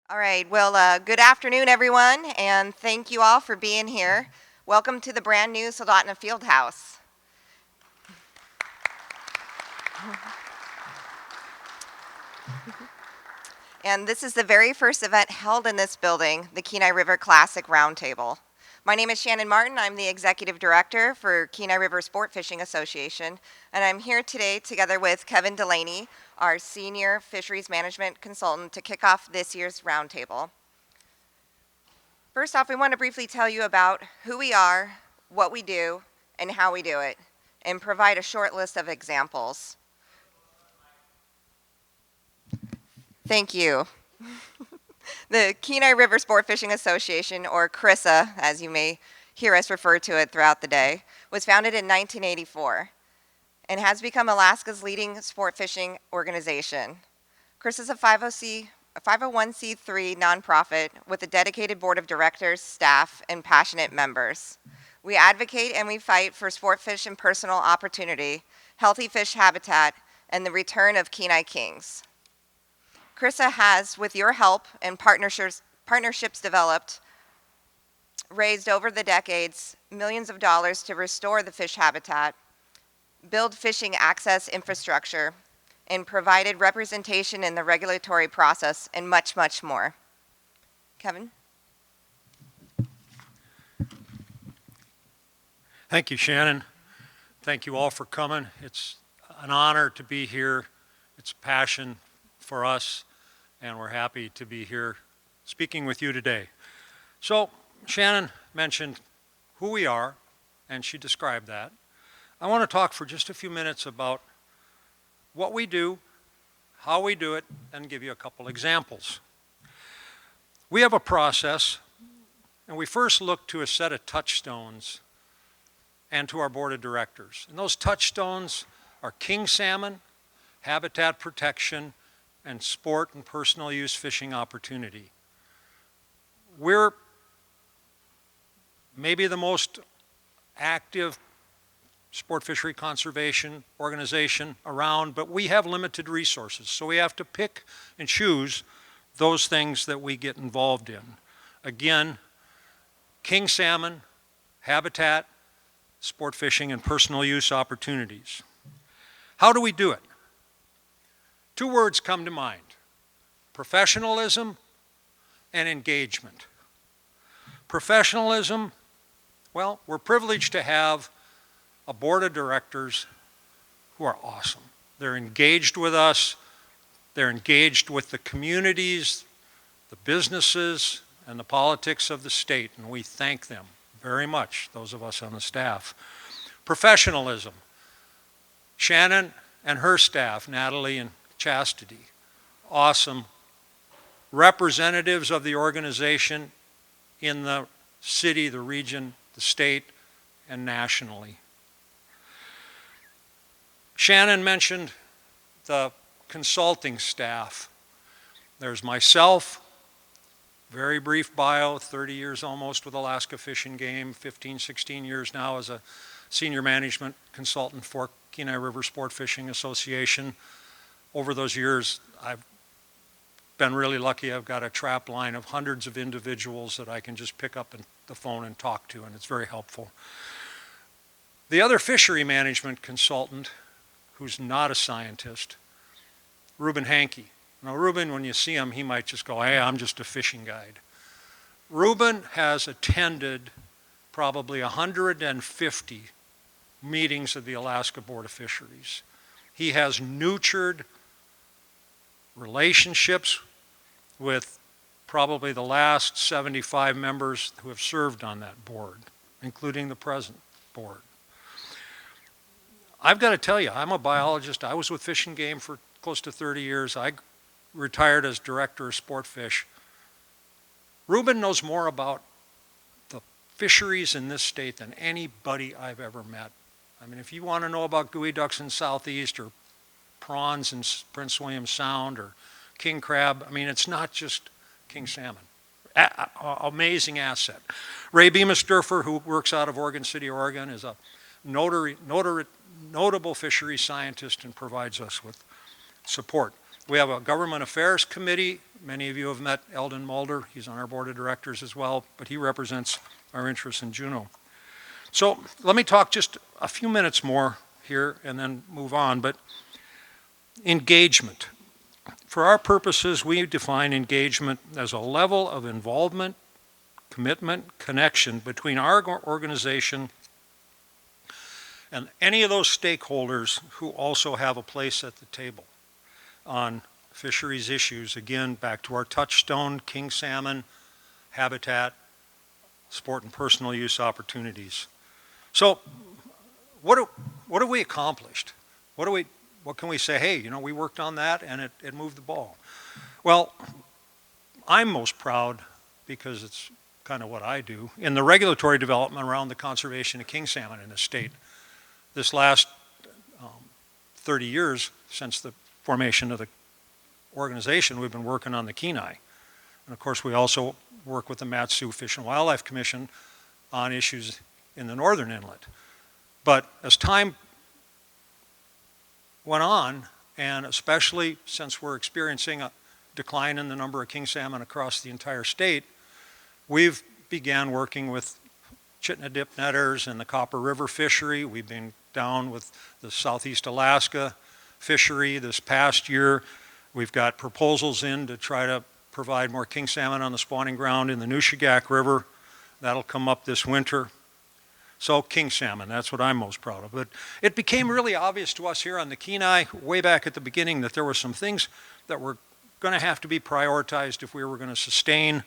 All right. Well, good afternoon, everyone, and thank you all for being here. Welcome to the brand new Soldotna Fieldhouse. And this is the very first event held in this building, the Kenai River Classic Roundtable. My name is Shannon Martin. I'm the Executive Director for Kenai River Sport Fishing Association, and I'm here today together with Kevin Delaney, our Senior Fisheries Management Consultant, to kick off this year's roundtable. First off, we want to briefly tell you about who we are, what we do, and how we do it, and provide a short list of examples. Thank you. The Kenai River Sport Fishing Association, or CRISA, as you may hear us refer to it throughout the day, was founded in 1984 and has become Alaska's leading sport fishing organization. CRISA is a 501c3 nonprofit with a dedicated board of directors, staff, and passionate members. We advocate and we fight for sport fish and personal opportunity, healthy fish habitat, and the return of Kenai Kings. CRISA has, with your help and partnerships developed, raised over the decades millions of dollars to restore the fish habitat, build fishing access infrastructure, and provided representation in the regulatory process, and much, much more. Kevin? Thank you, Shannon. Thank you all for coming. It's an honor to be here. It's a passion for us, and we're happy to be here speaking with you today. So, Shannon mentioned who we are, and she described that. I want to talk for just a few minutes about what we do, how we do it, and give you a couple examples. We have a process, and we first look to a set of touchstones and to our board of directors. And those touchstones are king salmon, habitat protection, and sport and personal use fishing opportunity. We're maybe the most active sport fishery conservation organization around, but we have limited resources, so we have to pick and choose those things that we get involved in. Again, king salmon, habitat, sport fishing, and personal use opportunities. How do we do it? Two words come to mind: professionalism and engagement. Professionalism, well, we're privileged to have a board of directors who are awesome. They're engaged with us, they're engaged with the communities, the businesses, and the politics of the state, and we thank them very much, those of us on the staff. Professionalism. Shannon and her staff, Natalie and Chastity, awesome representatives of the organization in the city, the region, the state, and nationally. Shannon mentioned the consulting staff. There's myself, very brief bio, 30 years almost with Alaska Fish and Game, 15, 16 years now as a senior management consultant for Kenai River Sport Fishing Association. Over those years, I've been really lucky. I've got a trap line of hundreds of individuals that I can just pick up the phone and talk to, and it's very helpful. The other fishery management consultant, who's not a scientist, Reuben Hankey. Now, Reuben, when you see him, he might just go, hey, I'm just a fishing guide. Reuben has attended probably 150 meetings of the Alaska Board of Fisheries. He has nurtured relationships with probably the last 75 members who have served on that board, including the present board. I've got to tell you, I'm a biologist. I was with Fish and Game for close to 30 years. I retired as director of sport fish. Reuben knows more about the fisheries in this state than anybody I've ever met. I mean, if you want to know about geoducks in Southeast or prawns in Prince William Sound or king crab, I mean, it's not just king salmon. Amazing asset. Ray Beamisturfer, who works out of Oregon City, Oregon, is a notable fisheries scientist and provides us with support. We have a government affairs committee. Many of you have met Eldon Mulder. He's on our board of directors as well, but he represents our interests in Juneau. So let me talk just a few minutes more here and then move on. But engagement. For our purposes, we define engagement as a level of involvement, commitment, connection between our organization and any of those stakeholders who also have a place at the table on fisheries issues. Again, back to our touchstone, king salmon, habitat, sport and personal use opportunities. So what have we accomplished? What can we say, hey, you know, we worked on that and it moved the ball? Well, I'm most proud, because it's kind of what I do, in the regulatory development around the conservation of king salmon in the state. This last 30 years since the formation of the organization, we've been working on the Kenai. And of course, we also work with the Mat-Su Fish and Wildlife Commission on issues in the northern inlet. But as time went on, and especially since we're experiencing a decline in the number of king salmon across the entire state, we've began working with Chitina dip netters and the Copper River fishery. We've been down with the Southeast Alaska fishery this past year. We've got proposals in to try to provide more king salmon on the spawning ground in the Nushagak River. That'll come up this winter. So king salmon, that's what I'm most proud of. But it became really obvious to us here on the Kenai way back at the beginning that there were some things that were going to have to be prioritized if we were going to sustain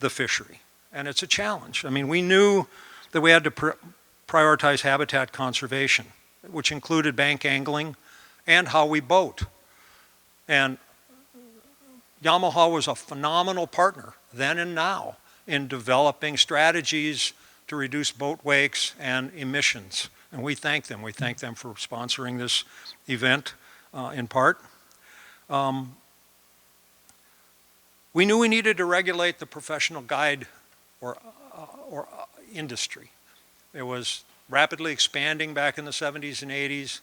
the fishery. And it's a challenge. I mean, we knew that we had to prioritize habitat conservation, which included bank angling and how we boat. And Yamaha was a phenomenal partner then and now in developing strategies to reduce boat wakes and emissions. And we thank them. We thank them for sponsoring this event in part. We knew we needed to regulate the professional guide or industry. It was rapidly expanding back in the 70s and 80s.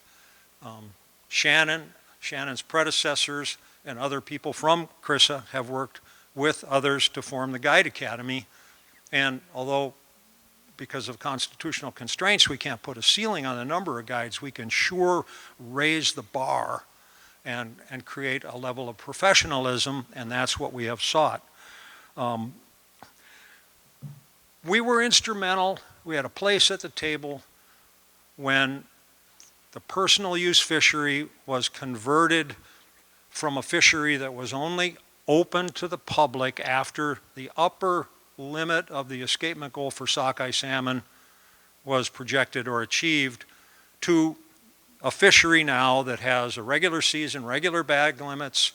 Shannon's predecessors, and other people from CRISA have worked with others to form the Guide Academy. And although because of constitutional constraints we can't put a ceiling on the number of guides, we can sure raise the bar and create a level of professionalism, and that's what we have sought. We were instrumental. We had a place at the table when the personal use fishery was converted from a fishery that was only open to the public after the upper limit of the escapement goal for sockeye salmon was projected or achieved, to a fishery now that has a regular season, regular bag limits,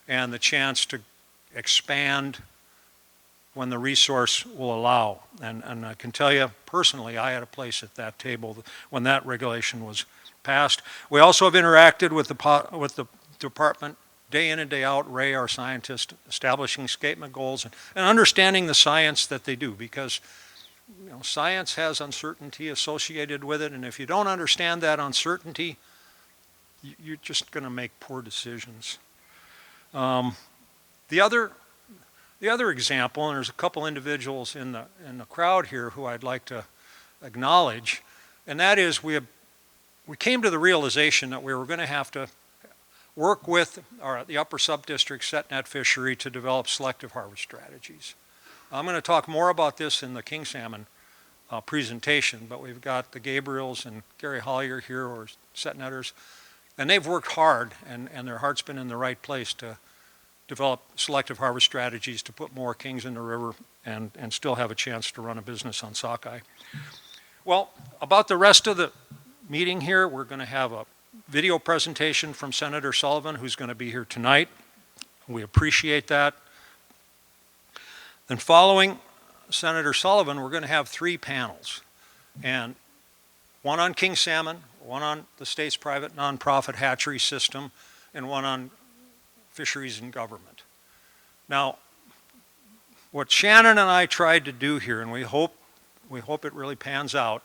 and the chance to expand when the resource will allow. And I can tell you personally, I had a place at that table when that regulation was passed. We also have interacted with the department day in and day out, Ray, our scientist, establishing escapement goals and understanding the science that they do, because you know, science has uncertainty associated with it, and if you don't understand that uncertainty, you're just going to make poor decisions. The other example, and there's a couple individuals in the crowd here who I'd like to acknowledge, and that is we came to the realization that we were going to have to work with the upper sub-district set net fishery to develop selective harvest strategies. I'm going to talk more about this in the king salmon presentation, but we've got the Gabriels and Gary Hollier here, or set netters, and they've worked hard, and their heart's been in the right place to develop selective harvest strategies to put more kings in the river and still have a chance to run a business on sockeye. Well, about the rest of the meeting here, we're going to have a video presentation from Senator Sullivan, who's going to be here tonight. We appreciate that. Then following Senator Sullivan, we're going to have 3 panels, and one on king salmon, one on the state's private nonprofit hatchery system, and one on fisheries and government. Now, what Shannon and I tried to do here, and we hope it really pans out,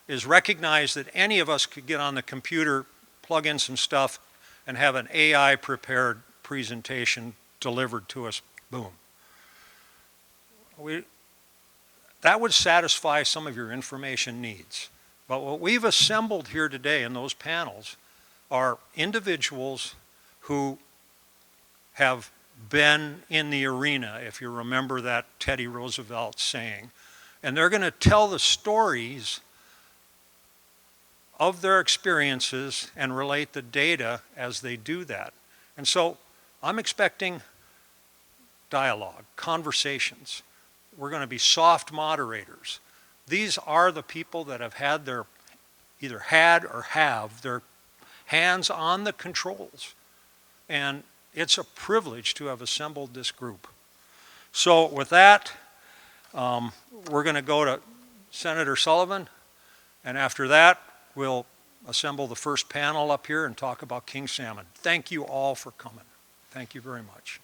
is recognize that any of us could get on the computer, plug in some stuff, and have an AI-prepared presentation delivered to us, boom. That would satisfy some of your information needs. But what we've assembled here today in those panels are individuals who have been in the arena, if you remember that Teddy Roosevelt saying. And they're going to tell the stories of their experiences and relate the data as they do that. And so I'm expecting dialogue, conversations. We're going to be soft moderators. These are the people that have had their, either had or have their hands on the controls. And it's a privilege to have assembled this group. So with that, we're going to go to Senator Sullivan, and after that, we'll assemble the first panel up here and talk about king salmon. Thank you all for coming. Thank you very much.